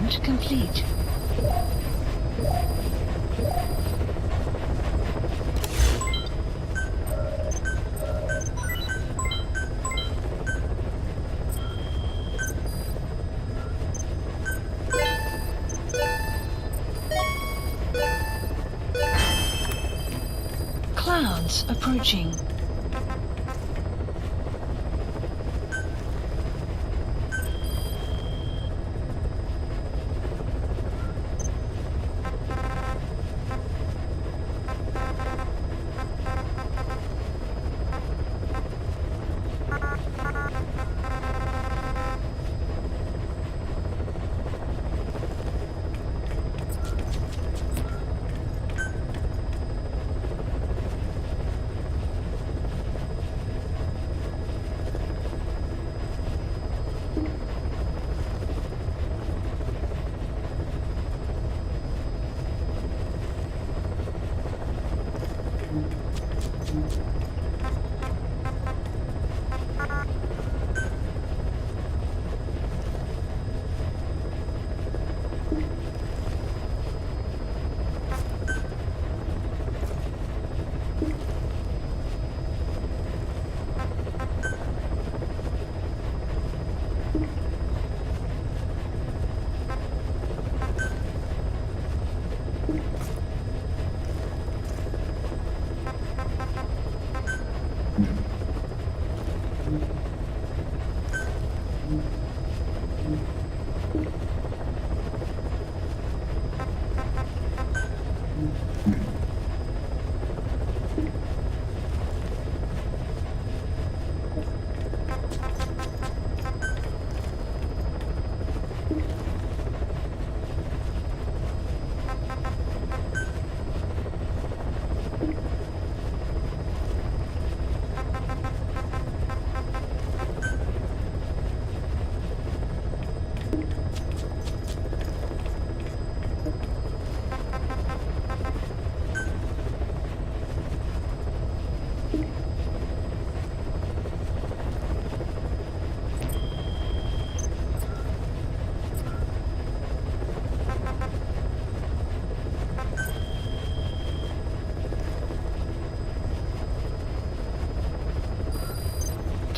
Attempt complete. Clouds approaching.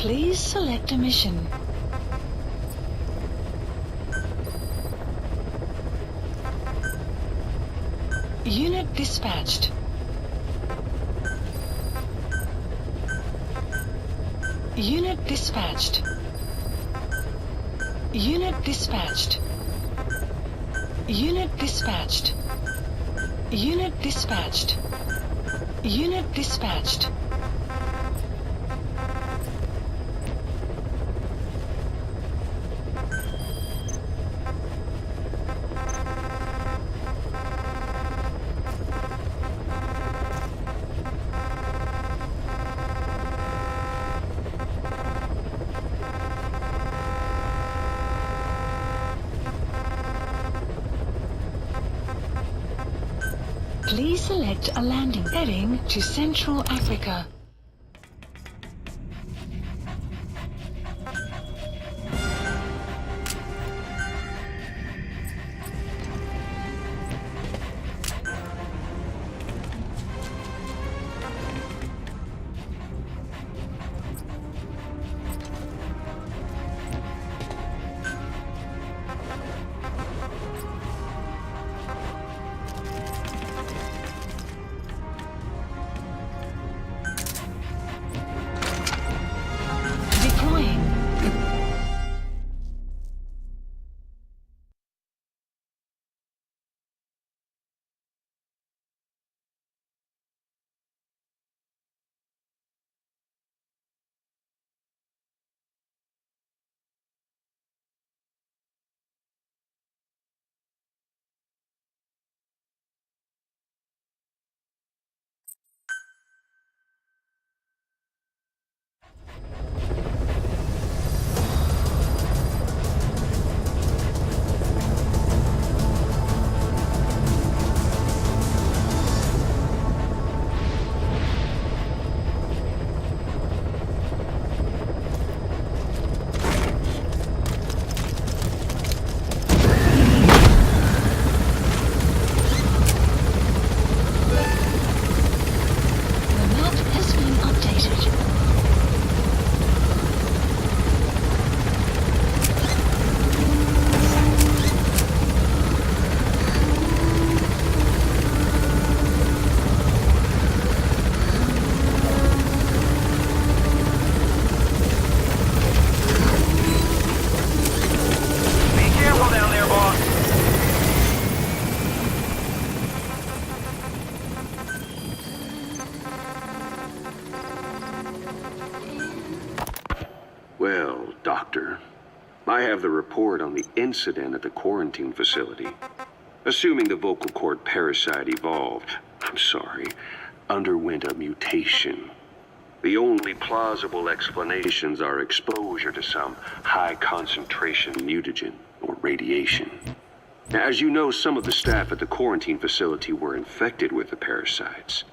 Please select a mission. Unit dispatched. Unit dispatched. Unit dispatched. Unit dispatched. Unit dispatched. Unit dispatched. Please select a landing heading to Central Africa. Well, Doctor, I have the report on the incident at the quarantine facility. Assuming the vocal cord parasite underwent a mutation. The only plausible explanations are exposure to some high-concentration mutagen or radiation. As you know, some of the staff at the quarantine facility were infected with the parasites.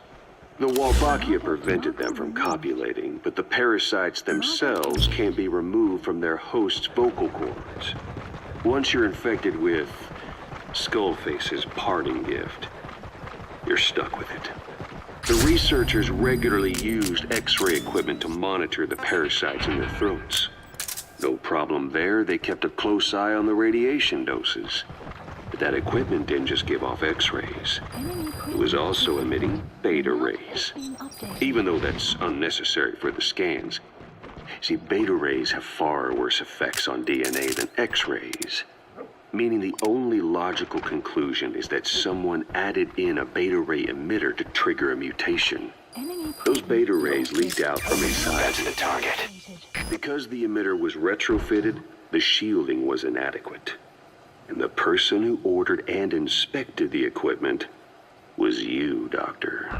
The Wolbachia prevented them from copulating, but the parasites themselves can't be removed from their host's vocal cords. Once you're infected with Skullface's parting gift, you're stuck with it. The researchers regularly used X-ray equipment to monitor the parasites in their throats. No problem there, they kept a close eye on the radiation doses. But that equipment didn't just give off X-rays. It was also emitting beta rays. Even though that's unnecessary for the scans. See, beta rays have far worse effects on DNA than X-rays. Meaning the only logical conclusion is that someone added in a beta ray emitter to trigger a mutation. Those beta rays leaked out from inside. That's the target. Because the emitter was retrofitted, the shielding was inadequate. And the person who ordered and inspected the equipment was you, Doctor.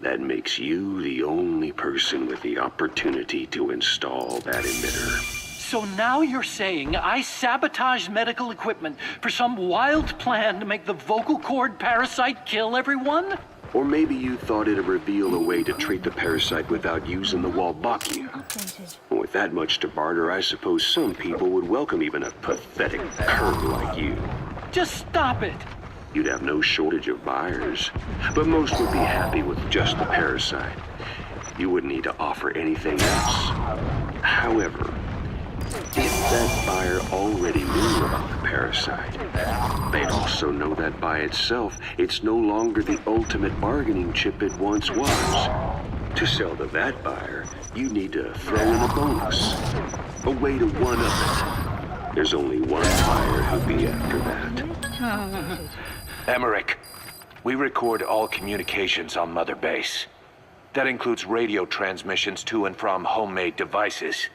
That makes you the only person with the opportunity to install that emitter. So now you're saying I sabotaged medical equipment for some wild plan to make the vocal cord parasite kill everyone? Or maybe you thought it'd reveal a way to treat the parasite without using the Wolbachia. With that much to barter, I suppose some people would welcome even a pathetic cur like you. Just stop it! You'd have no shortage of buyers, but most would be happy with just the parasite. You wouldn't need to offer anything else. However, if that buyer already knew about the parasite, they'd also know that by itself, it's no longer the ultimate bargaining chip it once was. To sell to that buyer, you need to throw in a bonus, a way to one-up it. There's only one buyer who'd be after that. Emmerich, we record all communications on Mother Base. That includes radio transmissions to and from homemade devices.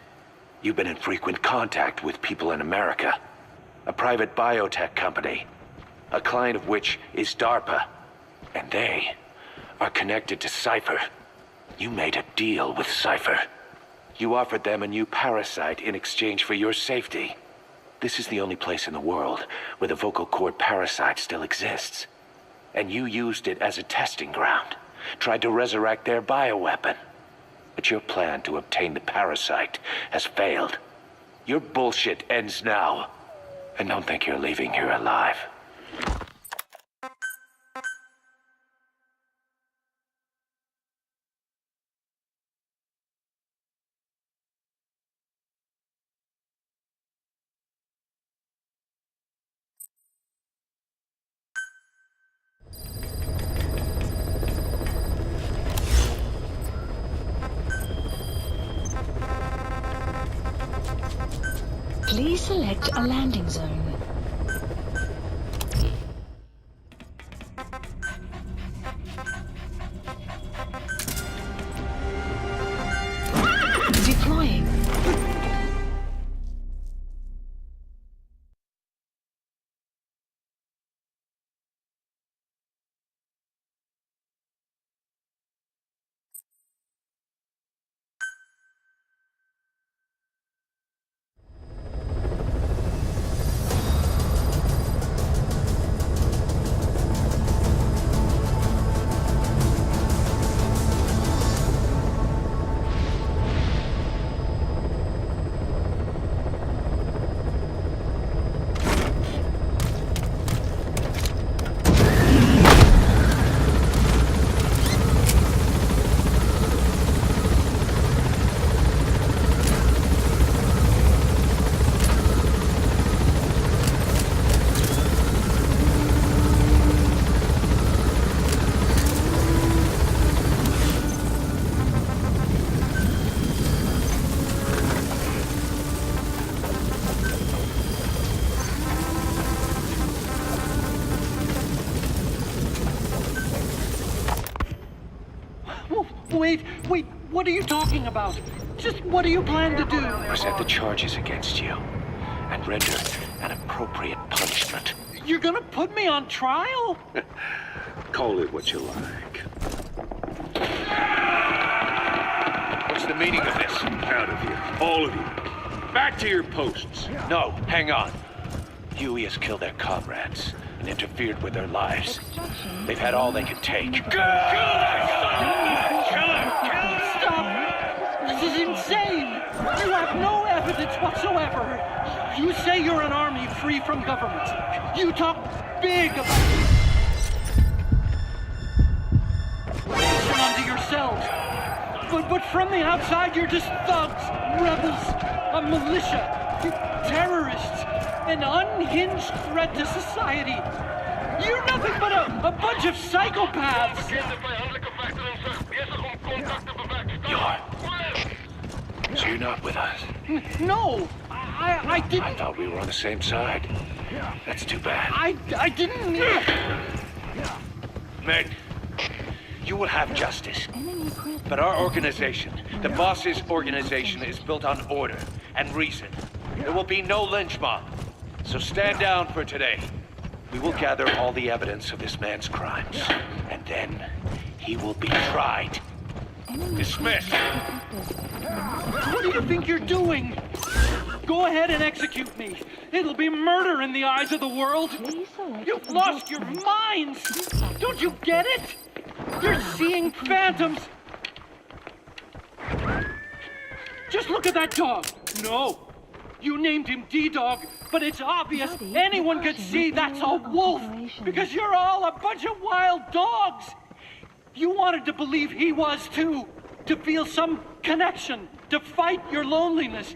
You've been in frequent contact with people in America. A private biotech company, a client of which is DARPA. And they are connected to Cypher. You made a deal with Cypher. You offered them a new parasite in exchange for your safety. This is the only place in the world where the vocal cord parasite still exists. And you used it as a testing ground, tried to resurrect their bioweapon. But your plan to obtain the parasite has failed. Your bullshit ends now. And don't think you're leaving here alive. Please select a landing zone. Deploying. Wait, what are you talking about? Just what do you plan to do? Present the charges against you and render an appropriate punishment. You're gonna put me on trial? Call it what you like. What's the meaning of this? Out of here. All of you. Back to your posts. No, hang on. Huey has killed their comrades and interfered with their lives. They've had all they can take. Stop! This is insane! You have no evidence whatsoever. You say you're an army free from government. You talk big about listen unto yourselves. But from the outside, you're just thugs, rebels, a militia, terrorists, an unhinged threat to society. You're nothing but a bunch of psychopaths. So you're not with us? No, I didn't. I thought we were on the same side. That's too bad. I didn't. Men, you will have justice. But our organization, the boss's organization, is built on order and reason. There will be no lynch mob. So stand down for today. We will gather all the evidence of this man's crimes. And then he will be tried. Dismissed. What do you think you're doing? Go ahead and execute me. It'll be murder in the eyes of the world. You've lost your minds. Don't you get it? You're seeing phantoms. Just look at that dog. No. You named him D-Dog, but it's obvious anyone could see that's a wolf because you're all a bunch of wild dogs. You wanted to believe he was too, to feel some connection, to fight your loneliness.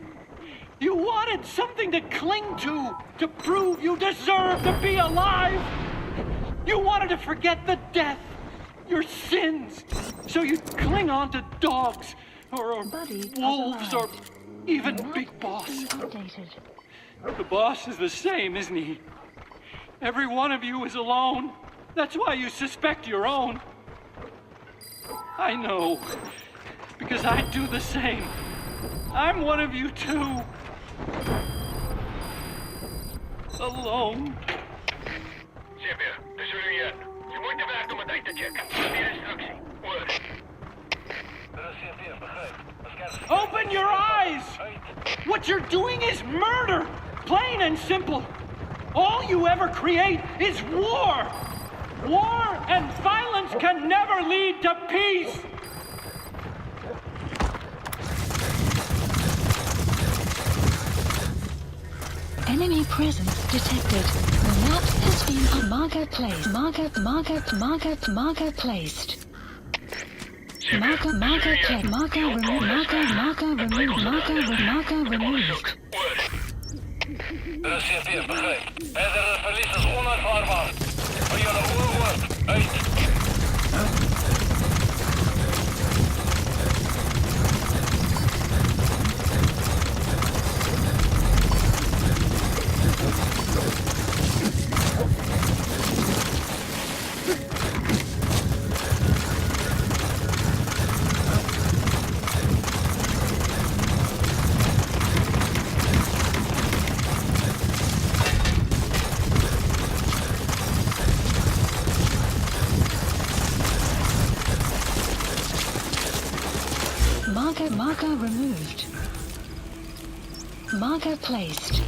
You wanted something to cling to prove you deserve to be alive. You wanted to forget the death, your sins, so you'd cling on to dogs, or wolves, or even Big Boss. The boss is the same, isn't he? Every one of you is alone. That's why you suspect your own. I know, because I do the same. I'm one of you too. Alone. Zeker, de Julian. Je moet de weg om het uit te checken. Die instructie. Word. Open your eyes! What you're doing is murder! Plain and simple. All you ever create is war. War and violence can never lead to peace. Enemy presence detected. Map has been marker placed. Marker placed. Marker placed. Marker removed. Reserveer, begrijp. Verdere verlies is onuitvaarbaar. Voor jullie oorwoord. Uit. Marker removed. Marker placed.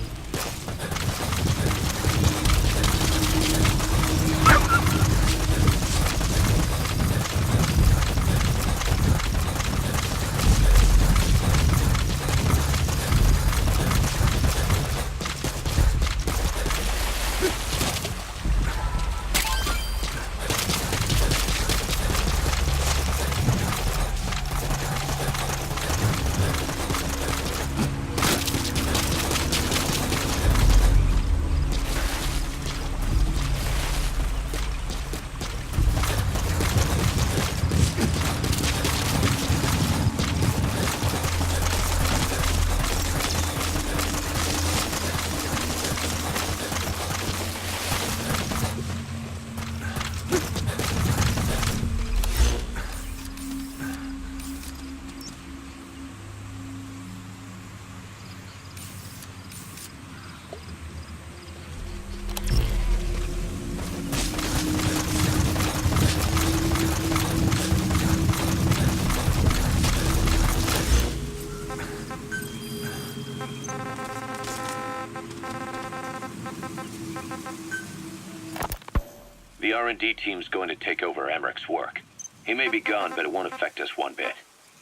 The R&D team's going to take over Emmerich work. He may be gone, but it won't affect us one bit.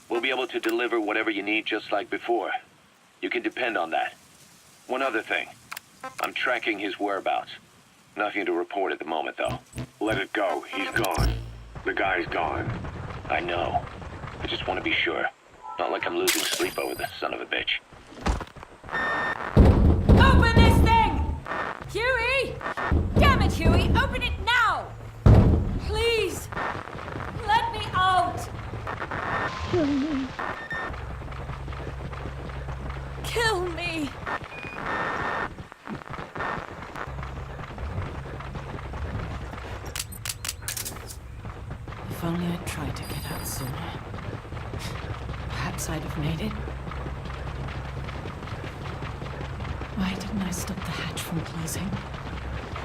We'll be able to deliver whatever you need just like before. You can depend on that. One other thing. I'm tracking his whereabouts. Nothing to report at the moment, though. Let it go. He's gone. The guy's gone. I know. I just want to be sure. Not like I'm losing sleep over this son of a bitch. Open this thing! Huey! Damn it, Huey! Open it now! Please! Let me out! Kill me. Kill me! If only I'd tried to get out sooner. Perhaps I'd have made it. Why didn't I stop the hatch from closing?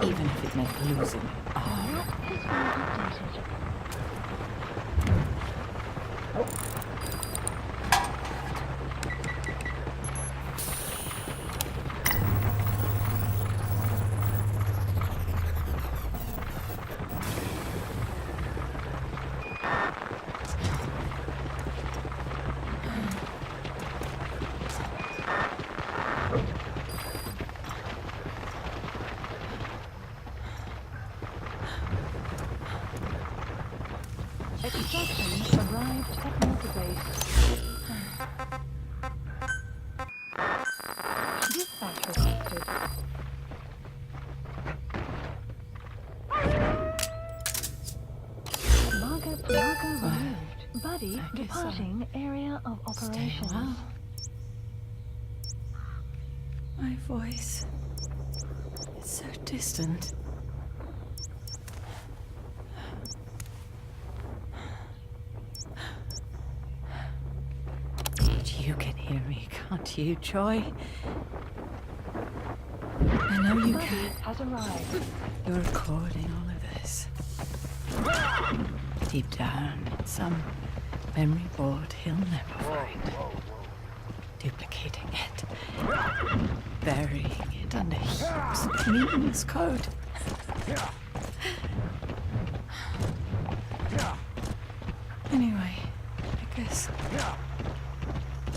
Even if it meant losing it. Extraction arrived at motorbase. Dispatch requested. Marker removed. Buddy departing area of operations. Well. My voice is so distant. You can hear me, can't you, Joy? I know you can. Has arrived. You're recording all of this. Deep down in some memory board he'll never find. Duplicating it. Burying it under heaps of meaningless code. Anyway, I guess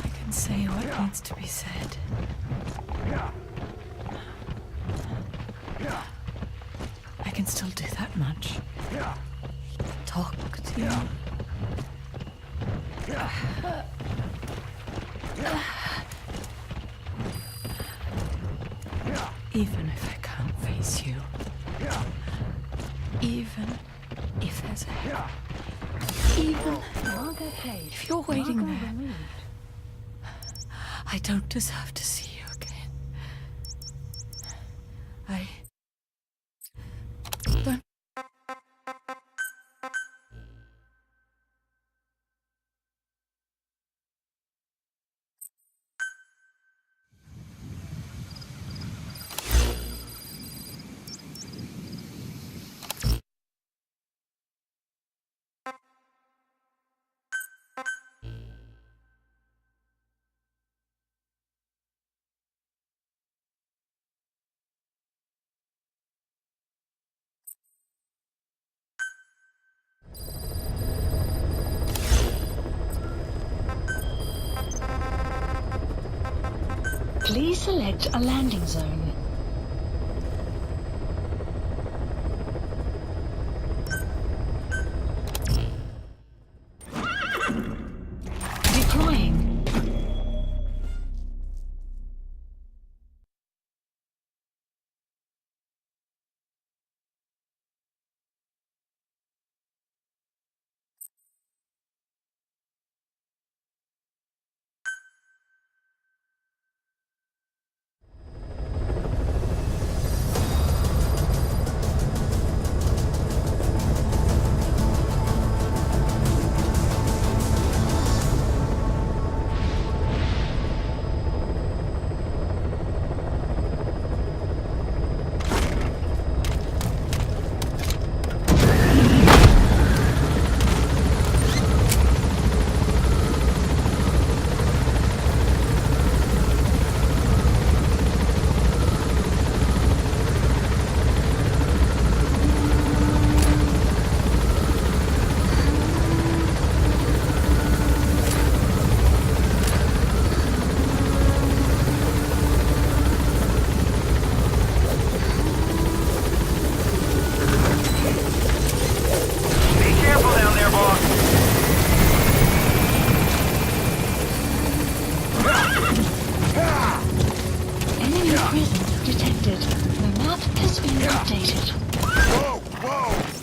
I can say what needs to be said. I can still do that much. Talk to you. Even if I can't face you. Even if there's a hell. Even if you're waiting there. I don't deserve to see you again. I don't. Please select a landing zone. Deploying. being updated. Whoa, whoa!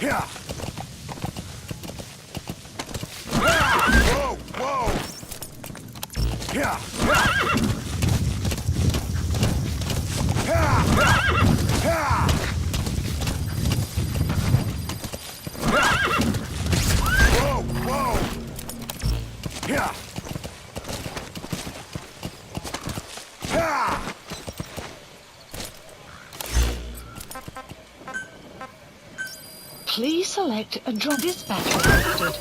Yeah. Whoa, whoa. Yeah. Whoa, whoa. Yeah. Please select a drop. This battery connected.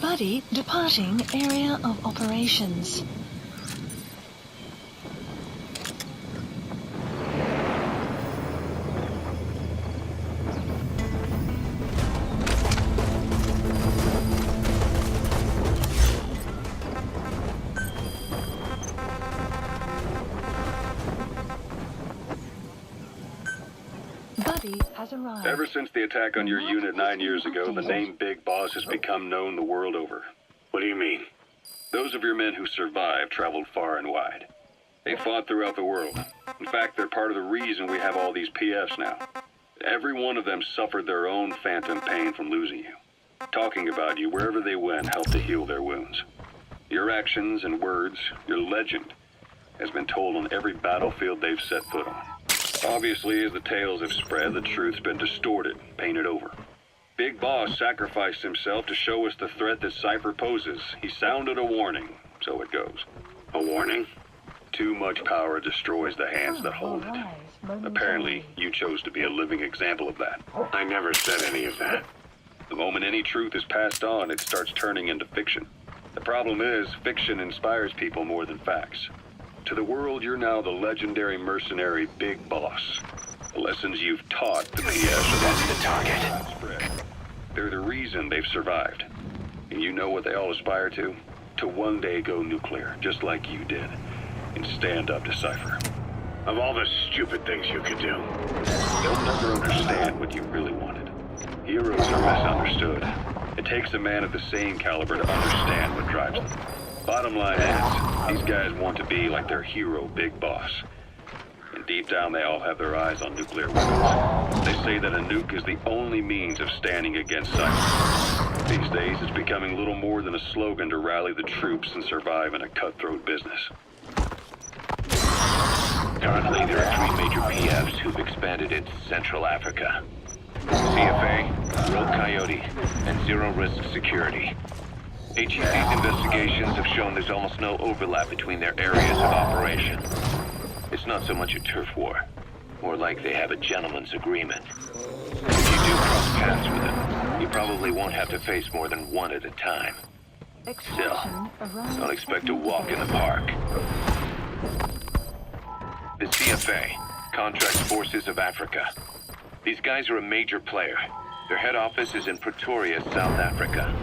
Buddy departing area of operations. Buddy has arrived. Ever since the attack on your unit 9 years ago, the name Big Boss has become known the world over. What do you mean? Those of your men who survived traveled far and wide. They fought throughout the world. In fact, they're part of the reason we have all these PFs now. Every one of them suffered their own phantom pain from losing you. Talking about you wherever they went helped to heal their wounds. Your actions and words, your legend, has been told on every battlefield they've set foot on. Obviously, as the tales have spread, the truth's been distorted, painted over. Big Boss sacrificed himself to show us the threat that Cypher poses. He sounded a warning, so it goes. A warning? Too much power destroys the hands that hold it. Apparently, you chose to be a living example of that. I never said any of that. The moment any truth is passed on, it starts turning into fiction. The problem is, fiction inspires people more than facts. To the world, you're now the legendary mercenary Big Boss. The lessons you've taught the PS. That's the target. They're the reason they've survived. And you know what they all aspire to? To one day go nuclear, just like you did. And stand up to Cypher. Of all the stupid things you could do, they'll never understand what you really wanted. Heroes are misunderstood. It takes a man of the same caliber to understand what drives them. Bottom line is, these guys want to be like their hero, Big Boss. And deep down, they all have their eyes on nuclear weapons. They say that a nuke is the only means of standing against Cypher. These days, it's becoming little more than a slogan to rally the troops and survive in a cutthroat business. Currently, there are 3 major PFs who've expanded into Central Africa. CFA, Rogue Coyote, and Zero Risk Security. HEC's investigations have shown there's almost no overlap between their areas of operation. It's not so much a turf war, more like they have a gentleman's agreement. If you do cross paths with them, you probably won't have to face more than one at a time. Still, don't expect to walk in the park. The CFA, Contract Forces of Africa. These guys are a major player. Their head office is in Pretoria, South Africa.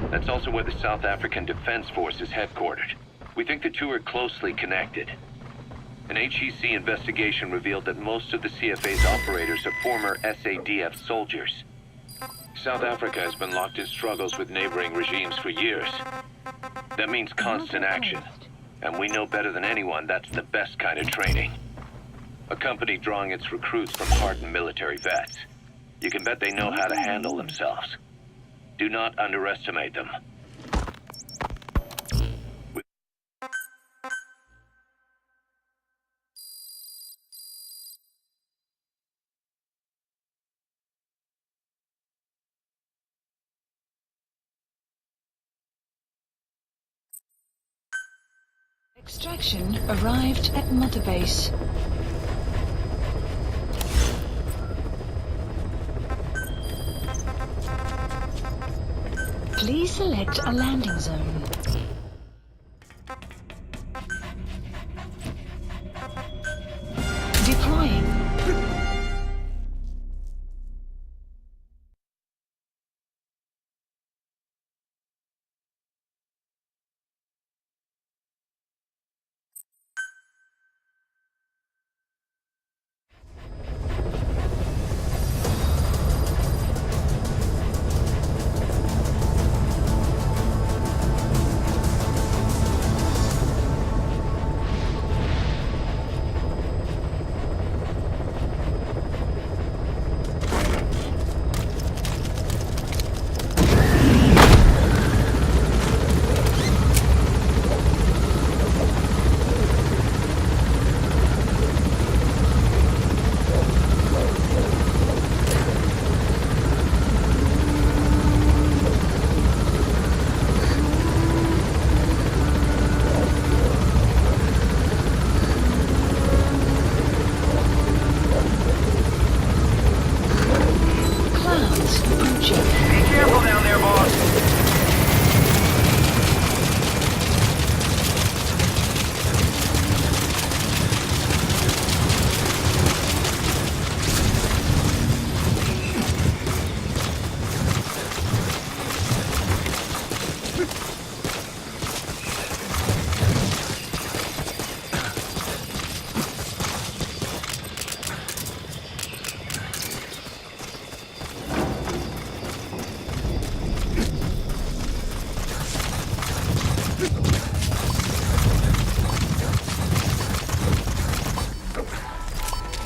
That's also where the South African Defense Force is headquartered. We think the two are closely connected. An HEC investigation revealed that most of the CFA's operators are former SADF soldiers. South Africa has been locked in struggles with neighboring regimes for years. That means constant action. And we know better than anyone that's the best kind of training. A company drawing its recruits from hardened military vets. You can bet they know how to handle themselves. Do not underestimate them. Extraction arrived at Mother Base. Please select a landing zone. Deploying.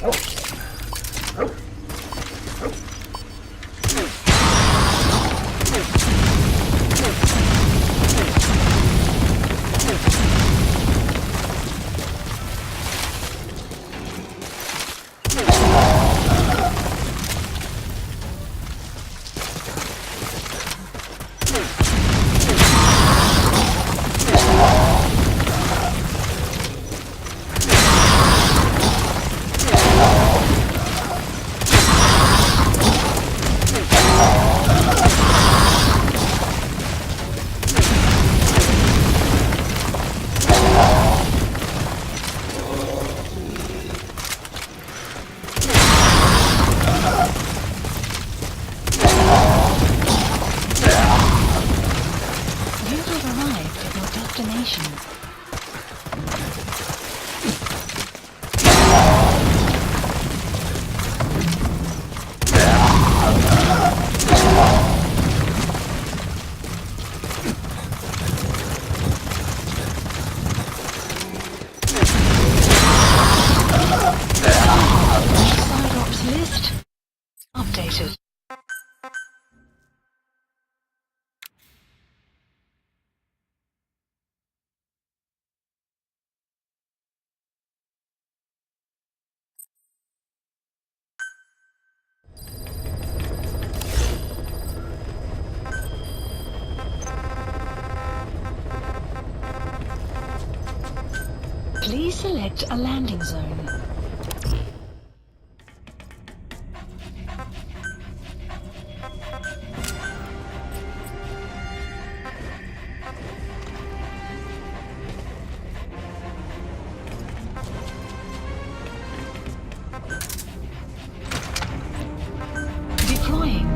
You have arrived at your destination. Side ops list updated. Please select a landing zone. Deploying.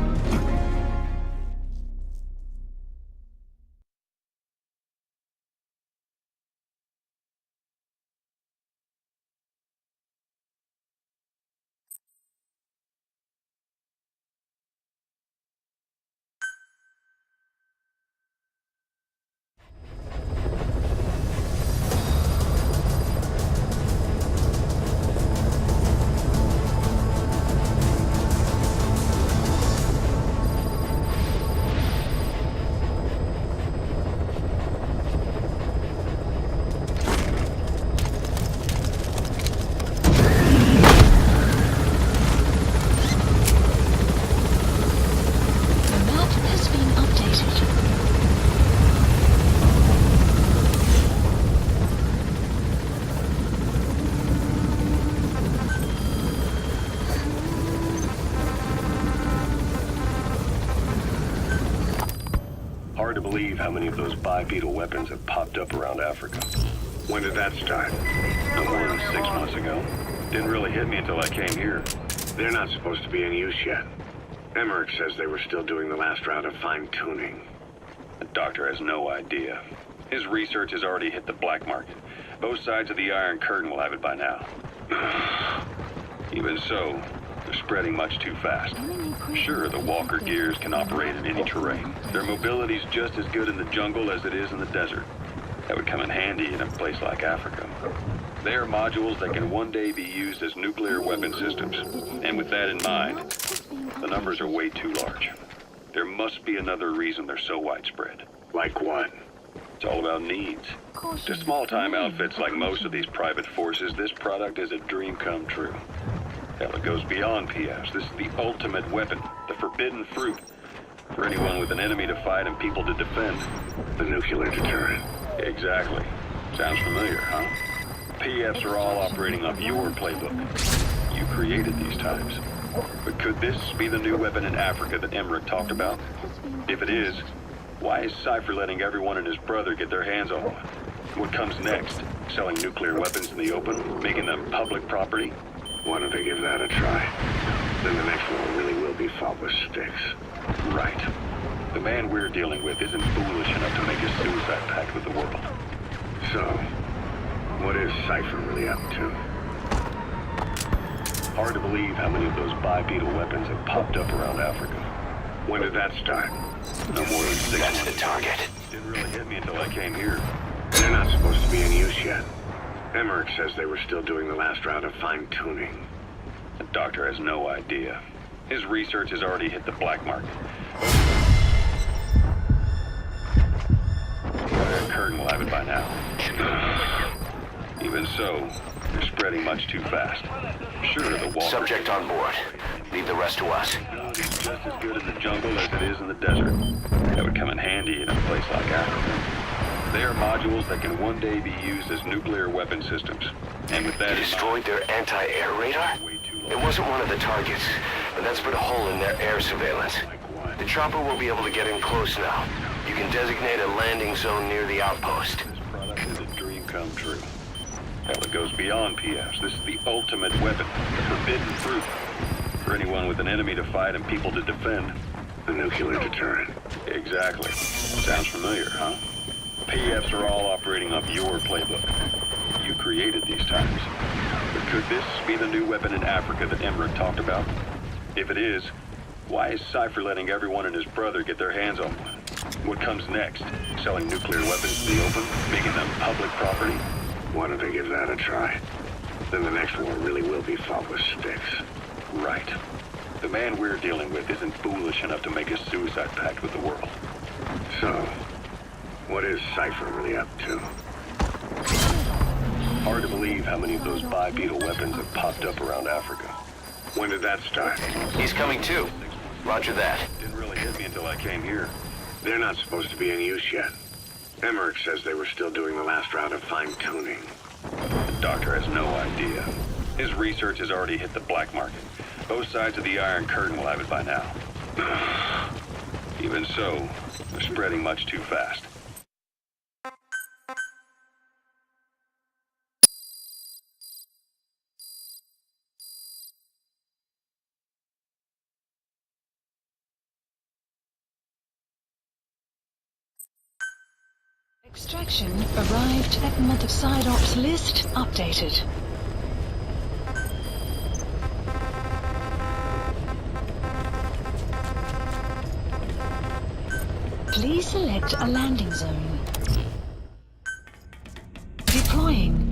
The map has been updated. Hard to believe how many of those bipedal weapons have popped up around Africa. When did that start? No more than 6 months ago. Didn't really hit me until I came here. They're not supposed to be in use yet. Emmerich says they were still doing the last round of fine-tuning. The doctor has no idea. His research has already hit the black market. Both sides of the Iron Curtain will have it by now. Even so, they're spreading much too fast. Sure, the walker gears can operate in any terrain. Their mobility's just as good in the jungle as it is in the desert. That would come in handy in a place like Africa. They are modules that can one day be used as nuclear weapon systems. And with that in mind, the numbers are way too large. There must be another reason they're so widespread. Like what? It's all about needs. To small-time outfits like most of these private forces, this product is a dream come true. Hell, it goes beyond PFs. This is the ultimate weapon, the forbidden fruit, for anyone with an enemy to fight and people to defend. The nuclear deterrent. Exactly. Sounds familiar, huh? PFs are all operating off your playbook. You created these times. But could this be the new weapon in Africa that Emmerich talked about? If it is, why is Cypher letting everyone and his brother get their hands on one? What comes next? Selling nuclear weapons in the open? Making them public property? Why don't they give that a try? Then the next war really will be fought with sticks. Right. The man we're dealing with isn't foolish enough to make a suicide pact with the world. So, what is Cypher really up to? Hard to believe how many of those bipedal weapons have popped up around Africa. When did that start? No more than 6 months. That's the target. Didn't really hit me until I came here. They're not supposed to be in use yet. Emmerich says they were still doing the last round of fine-tuning. The doctor has no idea. His research has already hit the black market. The curtain will have it by now. Even so, they're spreading much too fast. Sure, the walkers... Subject on board. Leave the rest to us. It's just as good in the jungle as it is in the desert. That would come in handy in a place like Africa. They are modules that can one day be used as nuclear weapon systems. And with that You destroyed their anti-air radar? It wasn't one of the targets, but that's put a hole in their air surveillance. The chopper will be able to get in close now. You can designate a landing zone near the outpost. This product is a dream come true. Hell, it goes beyond PFs. This is the ultimate weapon, the forbidden fruit. For anyone with an enemy to fight and people to defend. The nuclear deterrent. Exactly. Sounds familiar, huh? PFs are all operating off your playbook. You created these times. But could this be the new weapon in Africa that Emmerich talked about? If it is, why is Cypher letting everyone and his brother get their hands on one? What comes next? Selling nuclear weapons to the open? Making them public property? Why don't they give that a try? Then the next war really will be fought with sticks. Right. The man we're dealing with isn't foolish enough to make a suicide pact with the world. So, what is Cypher really up to? Hard to believe how many of those bipedal weapons have popped up around Africa. When did that start? He's coming too. Roger that. Didn't really hit me until I came here. They're not supposed to be in use yet. Emmerich says they were still doing the last round of fine-tuning. The doctor has no idea. His research has already hit the black market. Both sides of the Iron Curtain will have it by now. Even so, they're spreading much too fast. Extraction arrived at Side Ops list updated. Please select a landing zone. Deploying.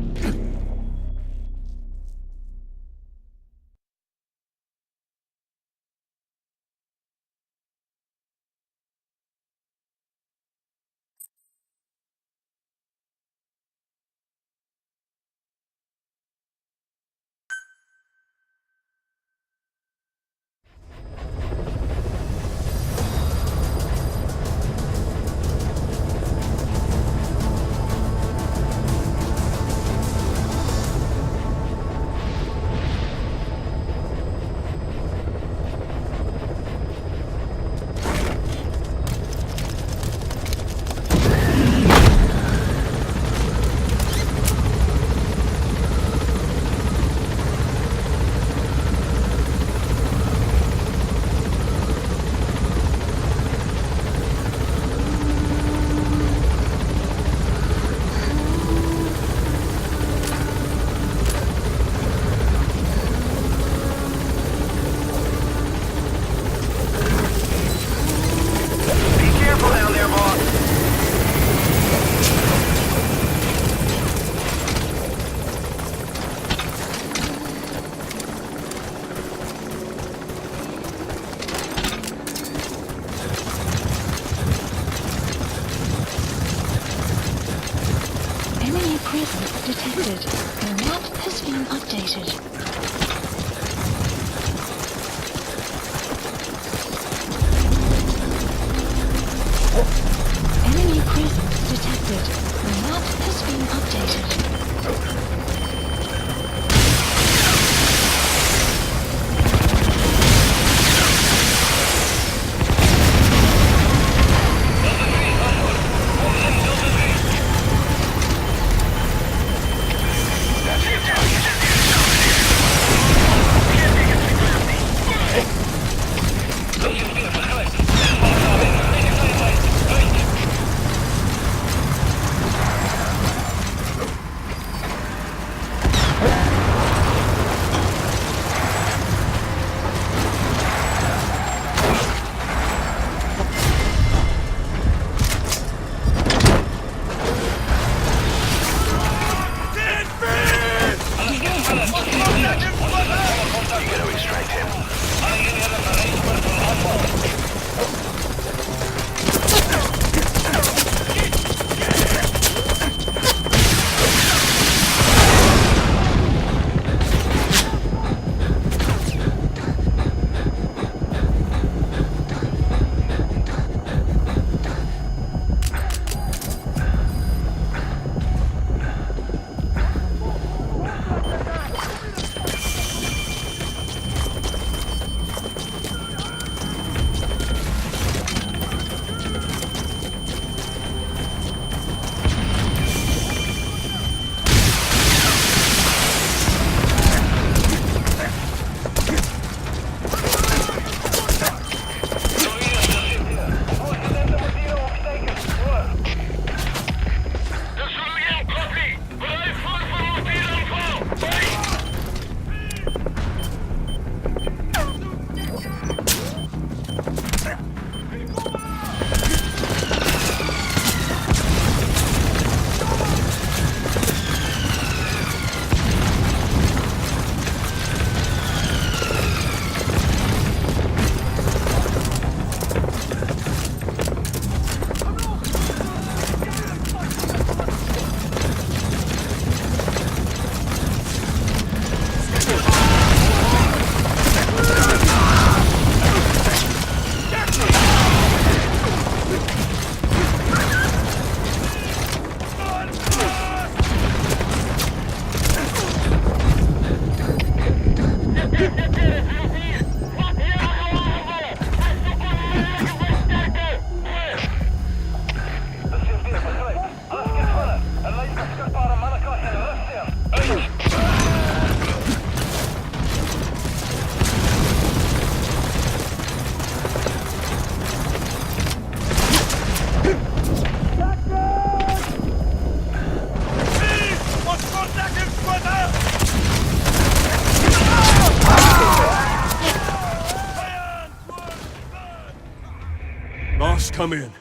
Boss, come in.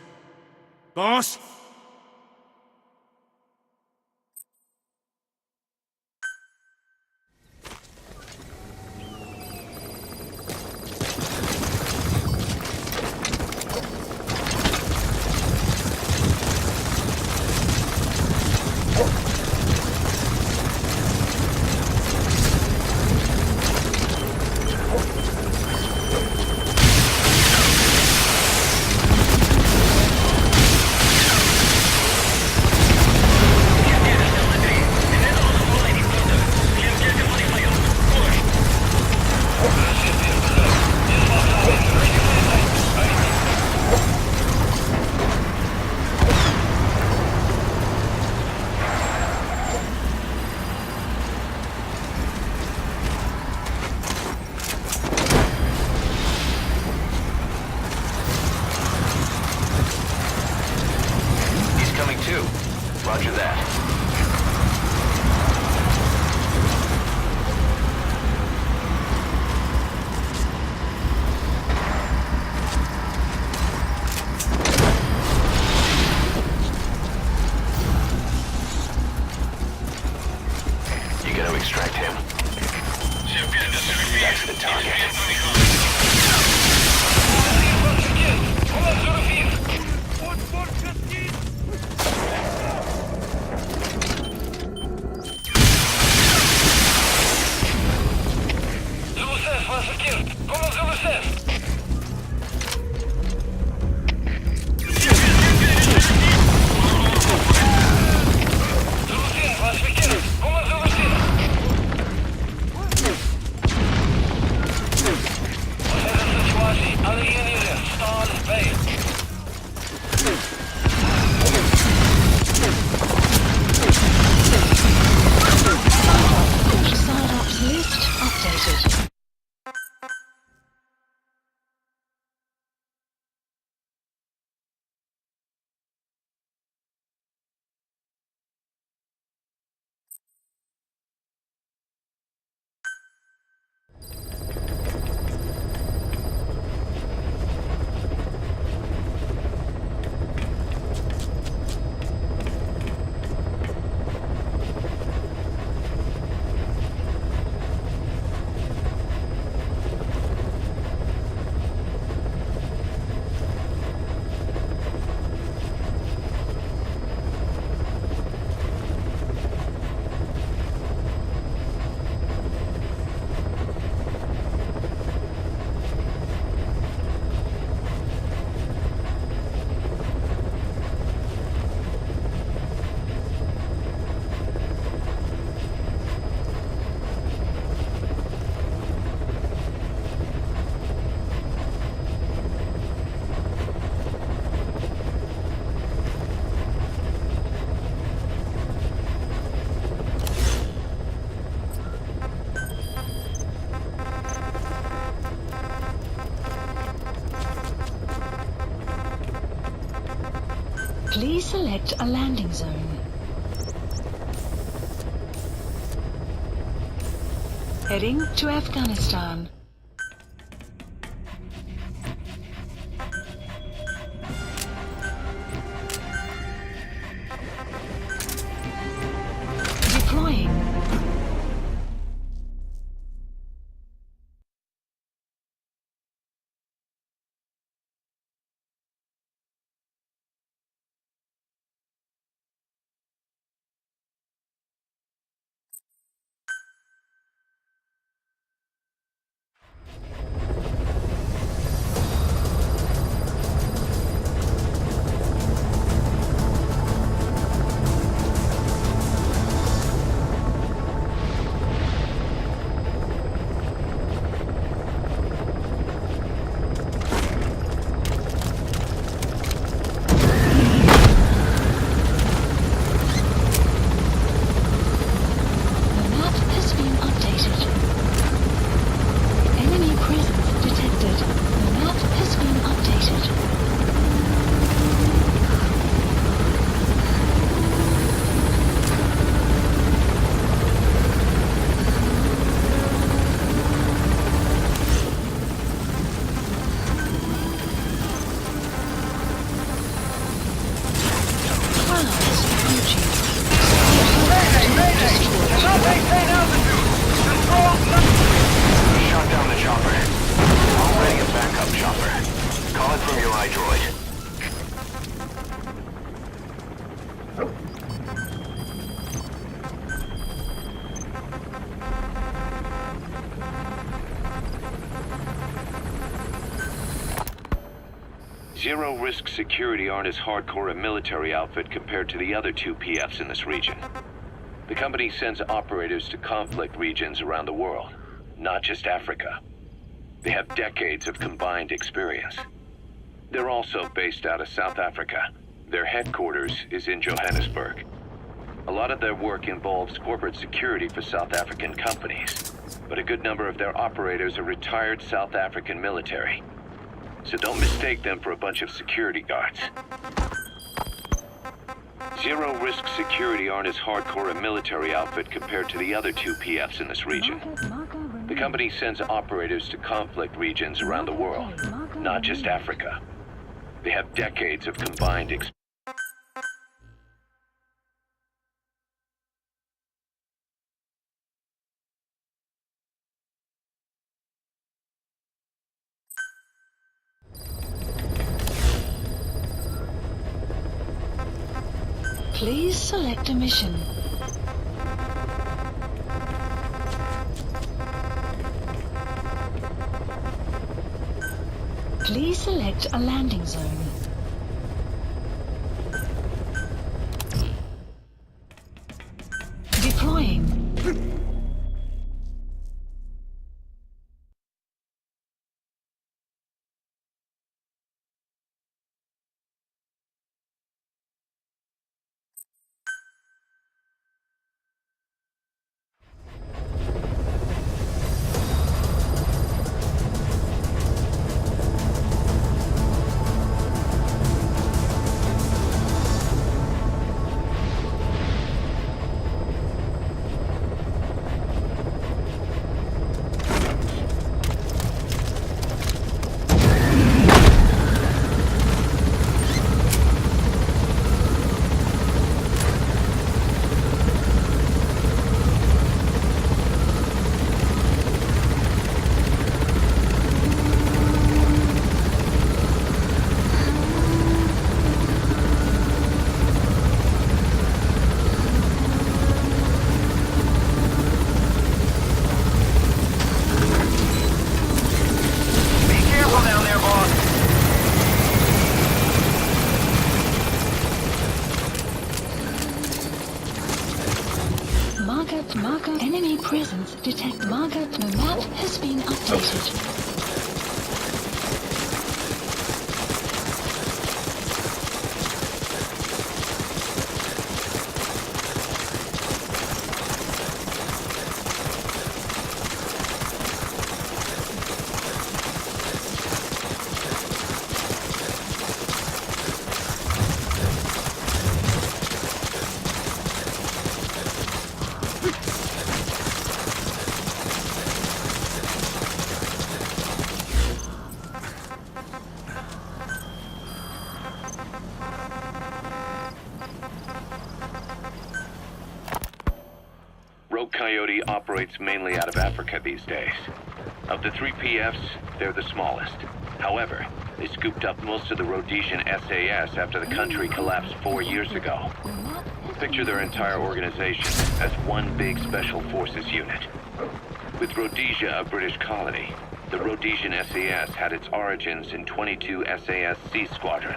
Boss? Roger that. You gotta extract him. That's the target. Startups list updated. Please select a landing zone. Heading to Afghanistan. Deploying. Zero-risk security aren't as hardcore a military outfit compared to the other two PFs in this region. The company sends operators to conflict regions around the world, not just Africa. They have decades of combined experience. They're also based out of South Africa. Their headquarters is in Johannesburg. A lot of their work involves corporate security for South African companies, but a good number of their operators are retired South African military. So don't mistake them for a bunch of security guards. Zero-risk security aren't as hardcore a military outfit compared to the other two PFs in this region. The company sends operators to conflict regions around the world, not just Africa. They have decades of combined experience. Please select a mission. Please select a landing zone. Deploying. Marker enemy presence detect. Marker the map has been updated. Coyote operates mainly out of Africa these days. Of the three PFs, they're the smallest. However, they scooped up most of the Rhodesian SAS after the country collapsed 4 years ago. Picture their entire organization as one big special forces unit. With Rhodesia a British colony, the Rhodesian SAS had its origins in 22 SAS Sea Squadron.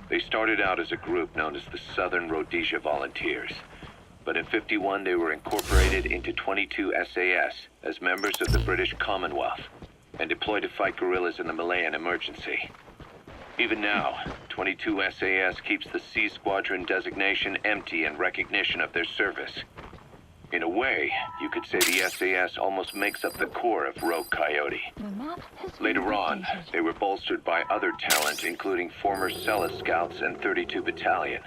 They started out as a group known as the Southern Rhodesia Volunteers. But in '51 they were incorporated into 22 SAS as members of the British Commonwealth and deployed to fight guerrillas in the Malayan emergency. Even now, 22 SAS keeps the Sea Squadron designation empty in recognition of their service. In a way, you could say the SAS almost makes up the core of Rogue Coyote. Later on, they were bolstered by other talent, including former Celis Scouts and 32 Battalion.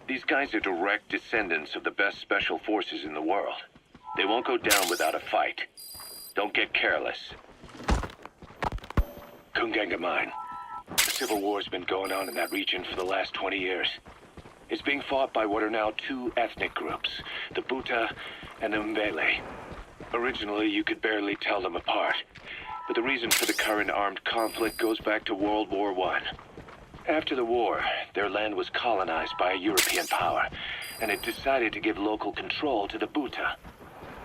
These guys are direct descendants of the best special forces in the world. They won't go down without a fight. Don't get careless. Kunganga Mine. The civil war's been going on in that region for the last 20 years. It's being fought by what are now two ethnic groups, the Buta and the Mbele. Originally, you could barely tell them apart, but the reason for the current armed conflict goes back to World War I. After the war, their land was colonized by a European power, and it decided to give local control to the Buta.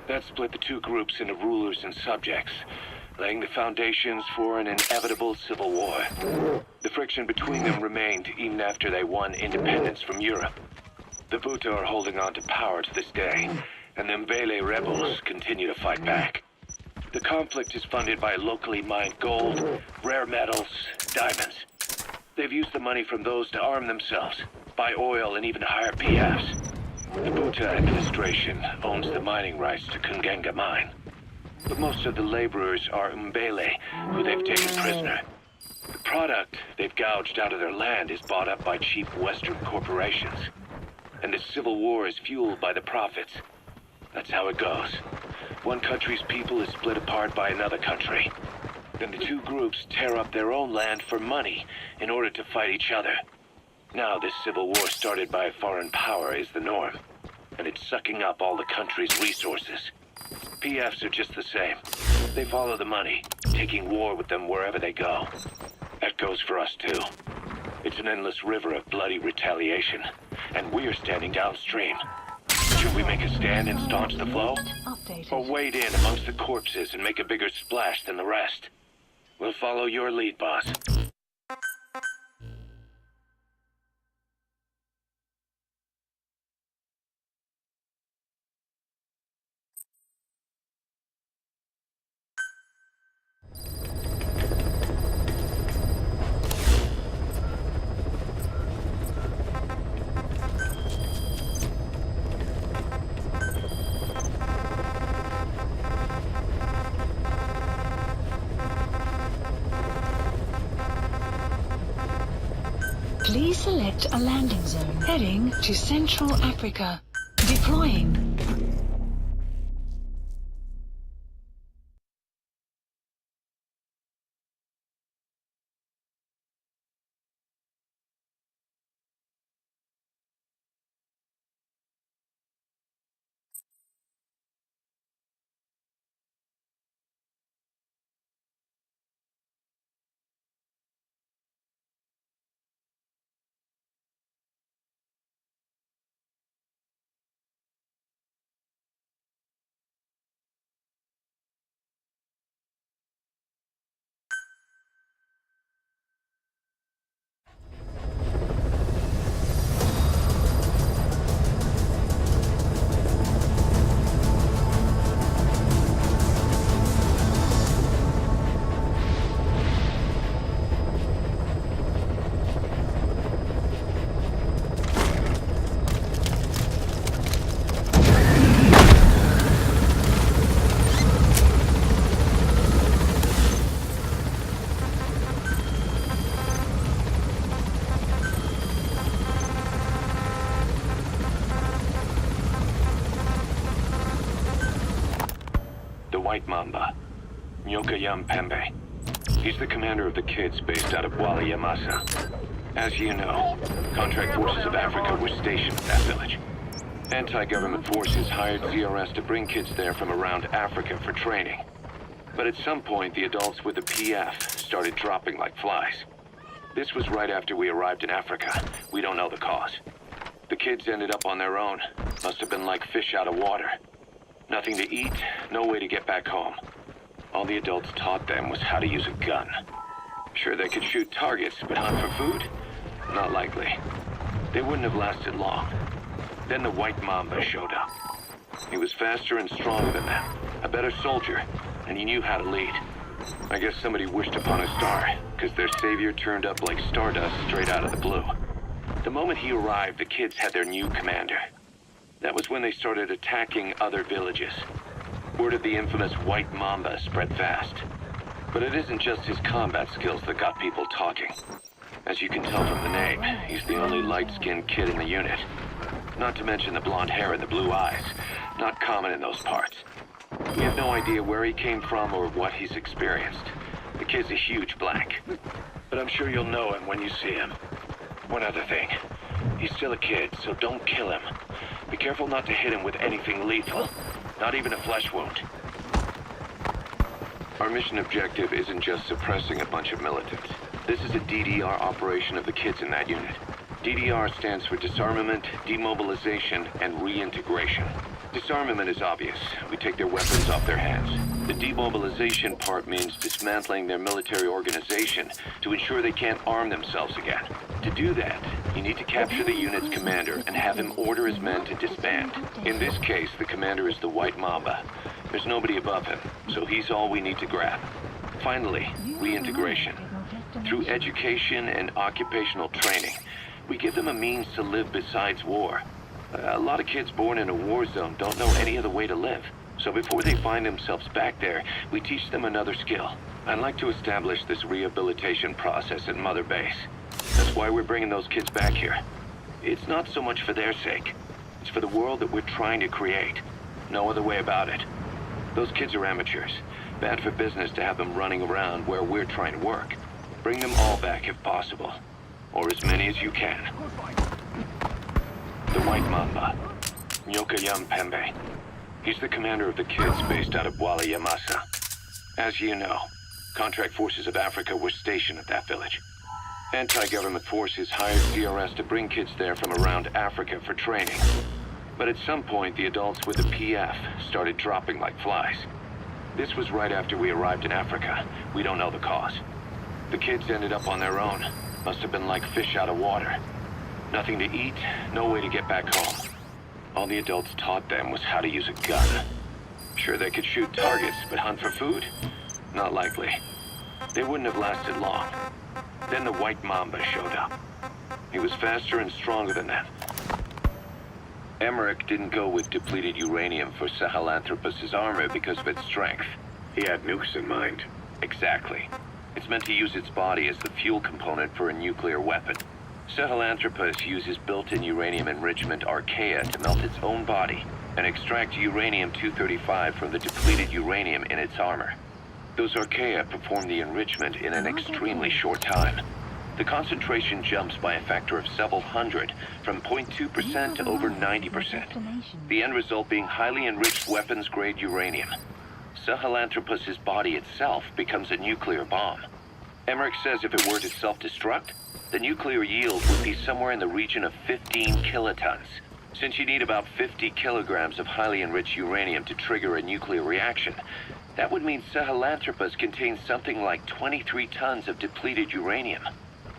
That split the two groups into rulers and subjects, laying the foundations for an inevitable civil war. The friction between them remained even after they won independence from Europe. The Buta are holding on to power to this day, and the Mbele rebels continue to fight back. The conflict is funded by locally mined gold, rare metals, diamonds. They've used the money from those to arm themselves, buy oil, and even hire PFs. The Buta administration owns the mining rights to Kungenga mine. But most of the laborers are Mbele, who they've taken prisoner. The product they've gouged out of their land is bought up by cheap Western corporations. And the civil war is fueled by the profits. That's how it goes. One country's people is split apart by another country. Then the two groups tear up their own land for money in order to fight each other. Now this civil war started by a foreign power is the norm, and it's sucking up all the country's resources. PFs are just the same. They follow the money, taking war with them wherever they go. That goes for us too. It's an endless river of bloody retaliation, and we're standing downstream. Should we make a stand and staunch the flow? Or wade in amongst the corpses and make a bigger splash than the rest? We'll follow your lead, boss. Please select a landing zone. Heading to Central Africa. Deploying. White Mamba, Nyoka Yam Pembe. He's the commander of the kids based out of Wali Yamasa. As you know, contract forces of Africa were stationed in that village. Anti-government forces hired ZRS to bring kids there from around Africa for training. But at some point, the adults with the PF started dropping like flies. This was right after we arrived in Africa. We don't know the cause. The kids ended up on their own. Must have been like fish out of water. Nothing to eat, no way to get back home. All the adults taught them was how to use a gun. Sure, they could shoot targets, but hunt for food? Not likely. They wouldn't have lasted long. Then the White Mamba showed up. He was faster and stronger than them, a better soldier, and he knew how to lead. I guess somebody wished upon a star, because their savior turned up like stardust straight out of the blue. The moment he arrived, the kids had their new commander. That was when they started attacking other villages. Word of the infamous White Mamba spread fast. But it isn't just his combat skills that got people talking. As you can tell from the name, he's the only light-skinned kid in the unit. Not to mention the blonde hair and the blue eyes. Not common in those parts. We have no idea where he came from or what he's experienced. The kid's a huge blank. But I'm sure you'll know him when you see him. One other thing. He's still a kid, so don't kill him. Be careful not to hit him with anything lethal. Not even a flesh wound. Our mission objective isn't just suppressing a bunch of militants. This is a DDR operation of the kids in that unit. DDR stands for disarmament, demobilization, and reintegration. Disarmament is obvious. We take their weapons off their hands. The demobilization part means dismantling their military organization to ensure they can't arm themselves again. To do that, you need to capture the unit's commander and have him order his men to disband. In this case, the commander is the White Mamba. There's nobody above him, so he's all we need to grab. Finally, reintegration. Through education and occupational training, we give them a means to live besides war. A lot of kids born in a war zone don't know any other way to live. So before they find themselves back there, we teach them another skill. I'd like to establish this rehabilitation process at Mother Base. That's why we're bringing those kids back here. It's not so much for their sake. It's for the world that we're trying to create. No other way about it. Those kids are amateurs. Bad for business to have them running around where we're trying to work. Bring them all back if possible. Or as many as you can. The White Mamba. Nyokayam Pembe. He's the commander of the kids based out of Wala Yamasa. As you know, contract forces of Africa were stationed at that village. Anti-government forces hired CRS to bring kids there from around Africa for training. But at some point, the adults with the PF started dropping like flies. This was right after we arrived in Africa. We don't know the cause. The kids ended up on their own. Must have been like fish out of water. Nothing to eat, no way to get back home. All the adults taught them was how to use a gun. Sure, they could shoot targets, but hunt for food? Not likely. They wouldn't have lasted long. Then the White Mamba showed up. He was faster and stronger than them. Emmerich didn't go with depleted uranium for Sahelanthropus' armor because of its strength. He had nukes in mind. Exactly. It's meant to use its body as the fuel component for a nuclear weapon. Sahelanthropus uses built-in uranium enrichment archaea to melt its own body and extract uranium-235 from the depleted uranium in its armor. Those archaea perform the enrichment in an extremely short time. The concentration jumps by a factor of several hundred, from 0.2% to over 90%. The end result being highly enriched weapons-grade uranium. Sahelanthropus' body itself becomes a nuclear bomb. Emmerich says if it were to self-destruct, the nuclear yield would be somewhere in the region of 15 kilotons. Since you need about 50 kilograms of highly enriched uranium to trigger a nuclear reaction, that would mean Sahelanthropus contains something like 23 tons of depleted uranium.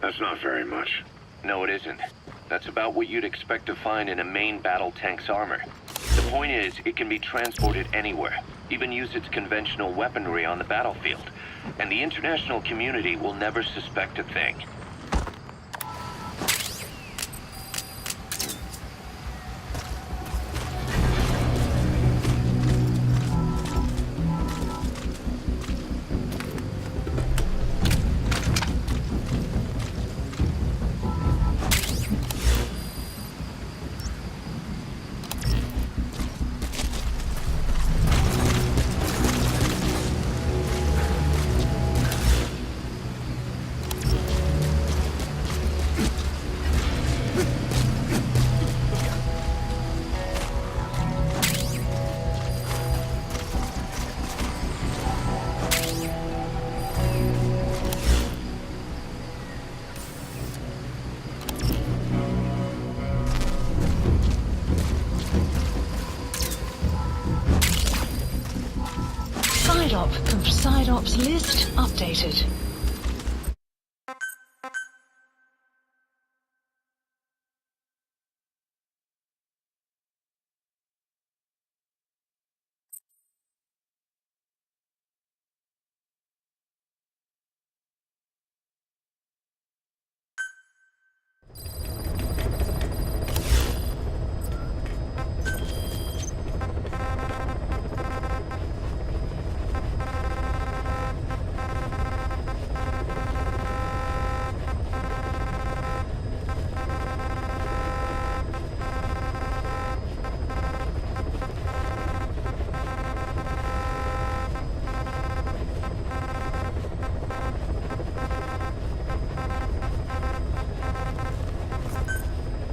That's not very much. No, it isn't. That's about what you'd expect to find in a main battle tank's armor. The point is, it can be transported anywhere, even use its conventional weaponry on the battlefield, and the international community will never suspect a thing. Side ops list updated.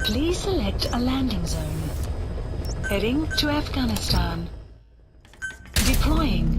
Please select a landing zone. Heading to Afghanistan. Deploying.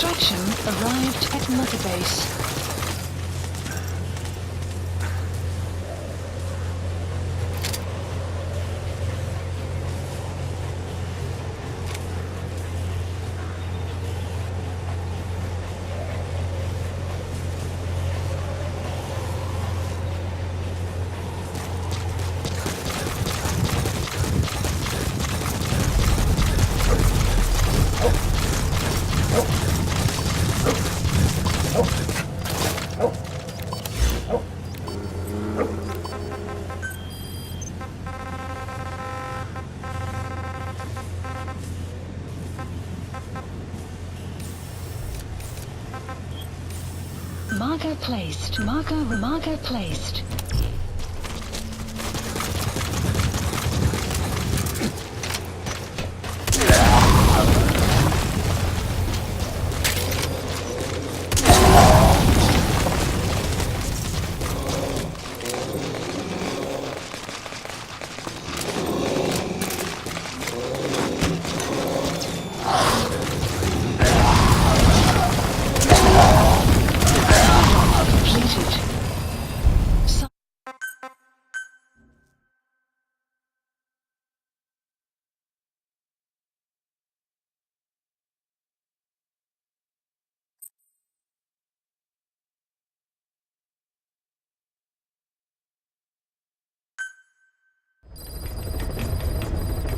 Extraction arrived at Mother Base. Marker placed. Marker placed.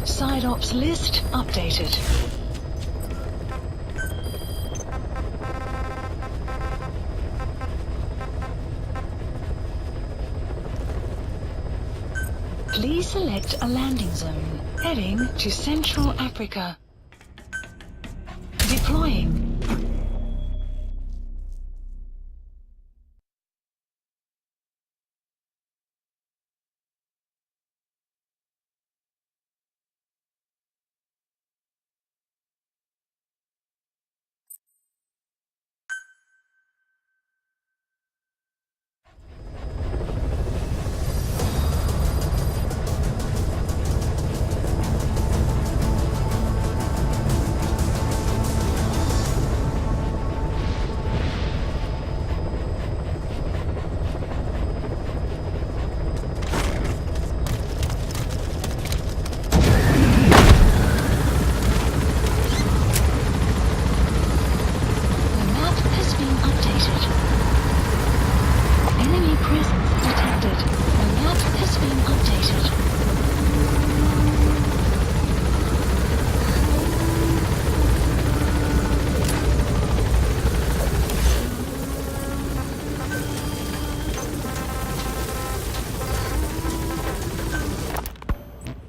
Side ops list updated. Please select a landing zone. Heading to Central Africa. Deploying.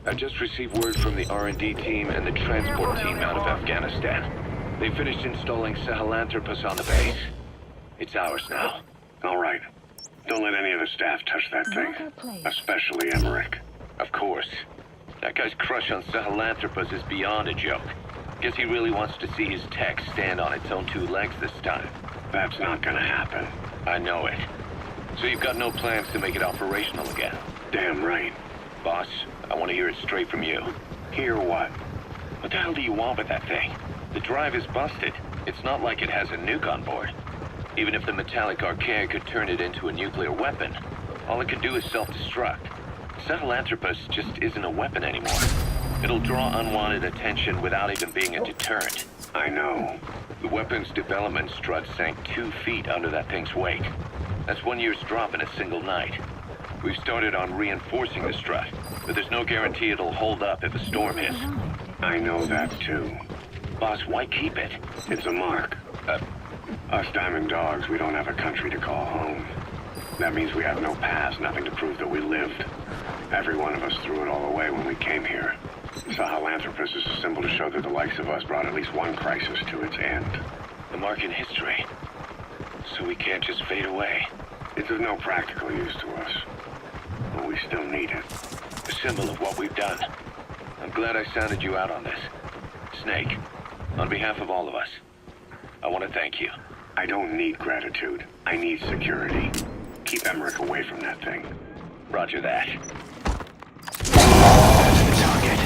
I just received word from the R&D team and the transport team out of Afghanistan. They finished installing Sahelanthropus on the base. It's ours now. All right. Don't let any of the staff touch that thing. Especially Emmerich. Of course. That guy's crush on Sahelanthropus is beyond a joke. Guess he really wants to see his tech stand on its own two legs this time. That's not gonna happen. I know it. So you've got no plans to make it operational again? Damn right. Boss, I want to hear it straight from you. Hear what? What the hell do you want with that thing? The drive is busted. It's not like it has a nuke on board. Even if the metallic archaea could turn it into a nuclear weapon, all it could do is self-destruct. Sahelanthropus just isn't a weapon anymore. It'll draw unwanted attention without even being a deterrent. I know. The weapon's development strut sank 2 feet under that thing's weight. That's 1 year's drop in a single night. We've started on reinforcing the strut, but there's no guarantee it'll hold up if a storm hits. I know that too. Boss, why keep it? It's a mark. Us Diamond Dogs, we don't have a country to call home. That means we have no past, nothing to prove that we lived. Every one of us threw it all away when we came here. Sahelanthropus is a symbol to show that the likes of us brought at least one crisis to its end. The mark in history. So we can't just fade away. It's of no practical use to us. But we still need it. A symbol of what we've done. I'm glad I sounded you out on this. Snake, on behalf of all of us, I want to thank you. I don't need gratitude. I need security. Keep Emmerich away from that thing. Roger that. That's the target.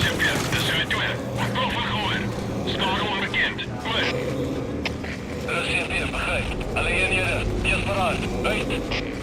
Sylvia, de Zuid-Toer. Ontplof vergoor. Schade onbekend. Goed. CSD, begrijp. Alleen hier. Eerst vooruit. Uit.